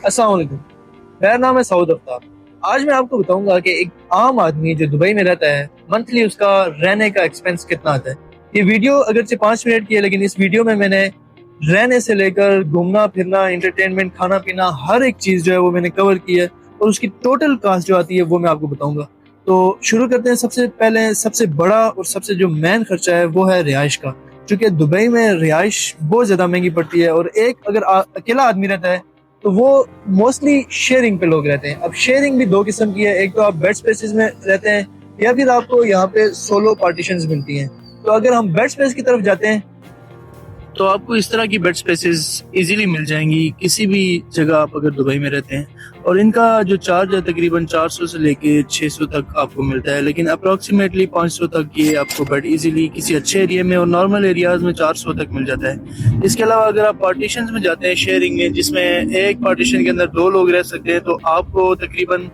अस्सलाम वालेकुम। मेरा नाम है सऊद अफ्तार। आज मैं आपको बताऊंगा कि एक आम आदमी जो दुबई में रहता है, मंथली उसका रहने का एक्सपेंस कितना आता है। ये वीडियो अगरचे 5 मिनट की है, लेकिन इस वीडियो में मैंने रहने से लेकर घूमना फिरना, एंटरटेनमेंट, खाना पीना, हर एक चीज़ जो है वो मैंने कवर की है और उसकी टोटल कास्ट जो आती है वो मैं आपको बताऊंगा। तो शुरू करते हैं। सबसे पहले सबसे बड़ा और सबसे जो मेन खर्चा है वो है रिहाइश का, क्योंकि दुबई में रिहाइश बहुत ज़्यादा महंगी पड़ती है। और एक अगर अकेला आदमी रहता है तो वो मोस्टली शेयरिंग पे लोग रहते हैं। अब शेयरिंग भी दो किस्म की है, एक तो आप बेड स्पेसेस में रहते हैं या फिर आपको यहाँ पे सोलो पार्टीशंस मिलती हैं। तो अगर हम बेड स्पेस की तरफ जाते हैं तो आपको इस तरह की बेड स्पेसेस इजीली मिल जाएंगी किसी भी जगह आप अगर दुबई में रहते हैं। और इनका जो चार्ज है तकरीबन 400 से लेके 600 तक आपको मिलता है, लेकिन अप्रॉक्सीमेटली 500 तक ये आपको बेड इजीली किसी अच्छे एरिया में और नॉर्मल एरियाज में 400 तक मिल जाता है। इसके अलावा अगर आप पार्टीशंस में जाते हैं शेयरिंग में, जिसमें एक पार्टीशन के अंदर 2 लोग रह सकते हैं, तो आपको तकरीबन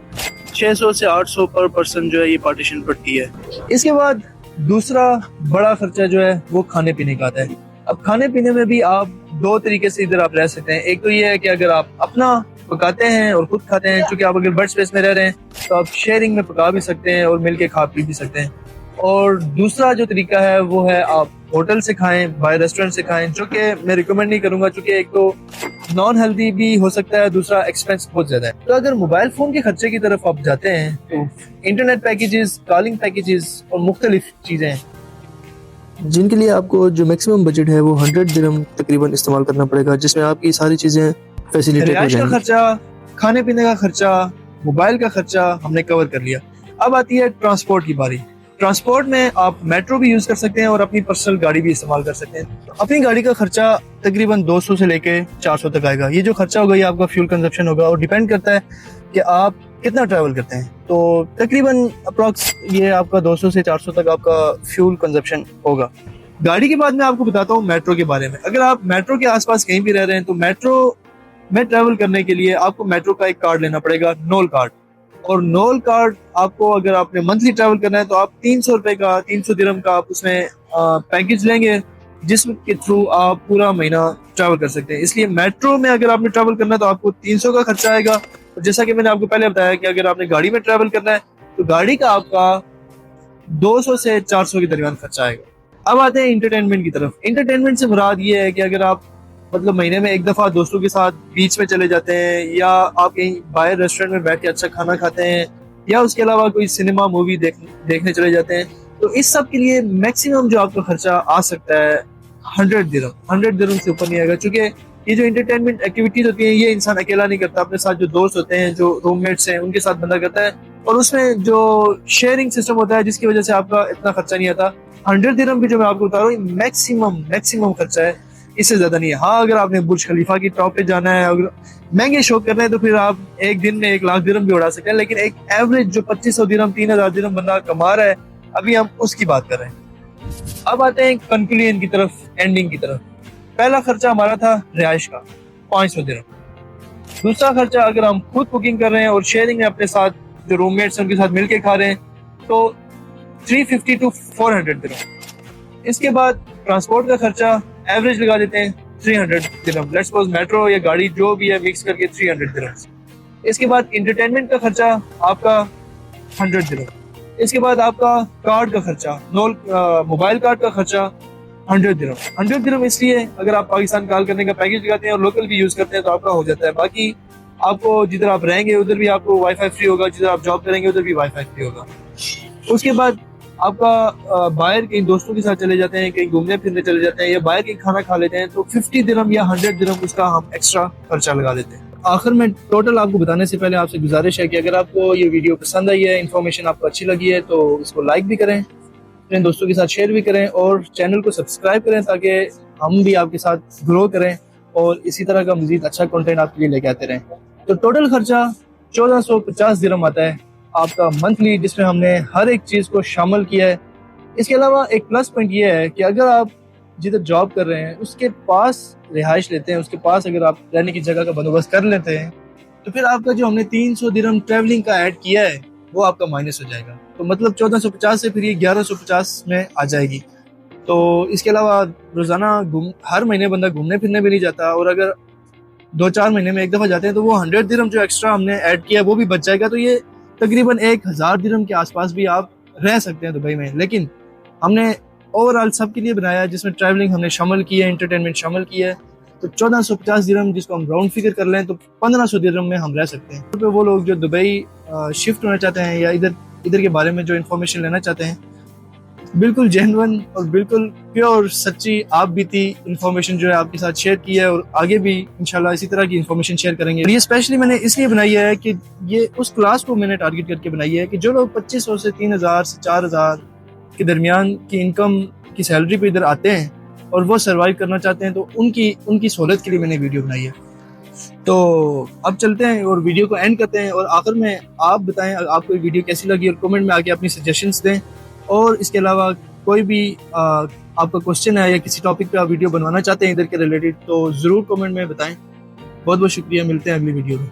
600 से 800 पर पर्सन जो है ये पार्टीशन पड़ती है। इसके बाद दूसरा बड़ा खर्चा जो है वो खाने पीने का आता है। अब खाने पीने में भी आप 2 तरीके से इधर आप रह सकते हैं। एक तो ये है कि अगर आप अपना पकाते हैं और खुद खाते हैं, क्योंकि आप अगर बेड स्पेस में रह रहे हैं तो आप शेयरिंग में पका भी सकते हैं और मिलके खा पी भी सकते हैं। और दूसरा जो तरीका है वो है आप होटल से खाएं, बाहर रेस्टोरेंट से खाएं, जो कि मैं रिकमेंड नहीं करूंगा, क्योंकि एक तो नॉन हेल्दी भी हो सकता है, दूसरा एक्सपेंस बहुत ज्यादा है। तो अगर मोबाइल फोन के खर्चे की तरफ आप जाते हैं तो इंटरनेट पैकेजेस, कॉलिंग पैकेजेस और मुख्तलिफ चीजें हैं जिनके लिए आपको जो मैक्सिमम बजट है वो 100 दिरहम तकरीबन इस्तेमाल करना पड़ेगा, जिसमें आपकी सारी चीजें फैसिलिटेट हो जाएंगी। का खर्चा, खाने पीने का खर्चा, मोबाइल का खर्चा हमने कवर कर लिया। अब आती है ट्रांसपोर्ट की बारी। ट्रांसपोर्ट में आप मेट्रो भी यूज कर सकते हैं और अपनी पर्सनल गाड़ी भी इस्तेमाल कर सकते हैं। अपनी गाड़ी का खर्चा तकरीबन 200 से लेके 400 तक आएगा। ये जो खर्चा होगा ये आपका फ्यूल कंजप्शन होगा और डिपेंड करता है कि आप कितना ट्रैवल करते हैं। तो तकरीबन अप्रॉक्स ये आपका 200 से 400 तक आपका फ्यूल कंजप्शन होगा। गाड़ी के बाद मैं आपको बताता हूँ मेट्रो के बारे में। अगर आप मेट्रो के आसपास कहीं भी रह रहे हैं तो मेट्रो में ट्रैवल करने के लिए आपको मेट्रो का एक कार्ड लेना पड़ेगा, नोल कार्ड। और नोल कार्ड आपको, अगर आपने मंथली ट्रैवल करना है तो आप 300 रुपए का, 300 दिरहम का आप उसमें पैकेज लेंगे, जिसके थ्रू आप पूरा महीना ट्रैवल कर सकते हैं। इसलिए मेट्रो में अगर आपने ट्रैवल करना है तो आपको 300 का खर्चा आएगा। और जैसा कि मैंने आपको पहले बताया कि अगर आपने गाड़ी में ट्रैवल करना है तो गाड़ी का आपका 200 से 400 के दरमियान खर्चा आएगा। अब आते हैं इंटरटेनमेंट की तरफ। इंटरटेनमेंट से मुराद ये है कि अगर आप मतलब महीने में एक दफा दोस्तों के साथ बीच में चले जाते हैं, या आप कहीं बाहर रेस्टोरेंट में बैठ के अच्छा खाना खाते हैं, या उसके अलावा कोई सिनेमा मूवी देखने चले जाते हैं, तो इस सब के लिए मैक्सिमम जो आपका खर्चा आ सकता है 100 दिरहम। 100 दिरहम से ऊपर नहीं आएगा, क्योंकि ये जो इंटरटेनमेंट एक्टिविटीज होती हैं ये इंसान अकेला नहीं करता, अपने साथ जो दोस्त होते हैं, जो रूममेट्स हैं, उनके साथ बंदा करता है। और उसमें जो शेयरिंग सिस्टम होता है जिसकी वजह से आपका इतना खर्चा नहीं आता। 100 दिरहम की जो मैं आपको बता रहा हूँ मैक्सिमम खर्चा है, इससे ज्यादा नहीं है। हाँ, अगर आपने बुर्ज खलीफा की टॉप पे जाना है, अगर महंगे शौक करना है, तो फिर आप एक दिन में 1 लाख दिरहम भी उड़ा सकते हैं। लेकिन एक एवरेज जो 2500 दिरहम, 3000 दिरहम बंदा कमा रहा है, अभी हम उसकी बात कर रहे हैं। अब आते हैं कंक्लूजन की तरफ, एंडिंग की तरफ। पहला खर्चा हमारा था रिहाइश का 500 दिरहम। दूसरा खर्चा अगर हम खुद कुकिंग कर रहे हैं और शेयरिंग में अपने साथ जो रूममेट्स हैं उनके साथ मिलके खा रहे हैं तो 350 टू 400 दिरहम। इसके बाद ट्रांसपोर्ट का खर्चा एवरेज लगा देते हैं 300 दिरहम। लेट्स सपोज मेट्रो या गाड़ी जो भी है मिक्स करके 300 दिरहम। इसके बाद इंटरटेनमेंट का खर्चा आपका 100 दिरहम। इसके बाद आपका कार्ड का खर्चा, मोबाइल कार्ड का खर्चा 100 दिरहम। 100 दिरहम इसलिए अगर आप पाकिस्तान कॉल करने का पैकेज लगाते हैं और लोकल भी यूज करते हैं तो आपका हो जाता है। बाकी आपको जिधर आप रहेंगे उधर भी आपको वाईफाई फ्री होगा, जिधर आप जॉब करेंगे उधर भी वाईफाई फ्री होगा। उसके बाद आपका बाहर कहीं दोस्तों के साथ चले जाते हैं, कहीं घूमने फिरने चले जाते हैं, या बाहर कहीं खाना खा लेते हैं तो 50 दिरहम या 100 दिरहम उसका हम एक्स्ट्रा खर्चा लगा देते हैं। आखिर में टोटल आपको बताने से पहले आपसे गुजारिश है कि अगर आपको ये वीडियो पसंद आई है, इन्फॉर्मेशन आपको अच्छी लगी है, तो इसको लाइक भी करें, अपने दोस्तों के साथ शेयर भी करें और चैनल को सब्सक्राइब करें, ताकि हम भी आपके साथ ग्रो करें और इसी तरह का मजीद अच्छा कंटेंट आपके लिए लेके आते रहें। तो टोटल खर्चा 1450 दिरहम आता है आपका मंथली, जिसमें हमने हर एक चीज़ को शामिल किया है। इसके अलावा एक प्लस पॉइंट ये है कि अगर आप जिधर जॉब कर रहे हैं उसके पास रिहाइश लेते हैं, उसके पास अगर आप रहने की जगह का बंदोबस्त कर लेते हैं, तो फिर आपका जो हमने 300 दिरहम ट्रैवलिंग का ऐड किया है वो आपका माइनस हो जाएगा। तो मतलब 1450 से फिर ये 1150 में आ जाएगी। तो इसके अलावा रोज़ाना हर महीने बंदा घूमने फिरने भी नहीं जाता, और अगर 2-4 مہینے میں ایک دفعہ جاتے ہیں تو وہ 100 درہم جو ایکسٹرا ہم نے ایڈ کیا وہ بھی بچ جائے گا, تو یہ تقریباً 1000 درہم کے آس پاس بھی آپ رہ سکتے ہیں دبئی میں. لیکن ہم نے اوور آل سب کے لیے بنایا ہے, جس میں ٹریولنگ ہم نے شامل کی ہے, انٹرٹینمنٹ شامل کیا ہے. تو 1450 درہم جس کو ہم راؤنڈ فگر کر لیں تو 1500 درہم میں ہم رہ سکتے ہیں. وہ لوگ جو دبئی شفٹ ہونا چاہتے ہیں یا ادھر کے بارے میں جو انفارمیشن لینا چاہتے ہیں, بالکل جینون اور بالکل پیور سچی آپ بیتی انفارمیشن جو ہے آپ کے ساتھ شیئر کی ہے, اور آگے بھی انشاءاللہ اسی طرح کی انفارمیشن شیئر کریں گے. یہ اسپیشلی میں نے اس لیے بنائی ہے کہ یہ اس کلاس کو میں نے ٹارگٹ کر کے بنائی ہے کہ جو لوگ 2500 سے 3000 سے 4000 کے درمیان کی انکم کی سیلری پہ ادھر آتے ہیں اور وہ سروائیو کرنا چاہتے ہیں, تو ان کی سہولت کے لیے میں نے ویڈیو بنائی ہے. تو اب چلتے ہیں اور ویڈیو کو اینڈ کرتے ہیں, اور آخر میں آپ بتائیں آپ کو یہ ویڈیو کیسی لگی, اور کمنٹ میں آ کے اپنی سجیشنز دیں. اور اس کے علاوہ کوئی بھی آپ کا کوسچن ہے یا کسی ٹاپک پہ آپ ویڈیو بنوانا چاہتے ہیں ادھر کے ریلیٹڈ, تو ضرور کمنٹ میں بتائیں. بہت بہت شکریہ, ملتے ہیں اگلی ویڈیو میں.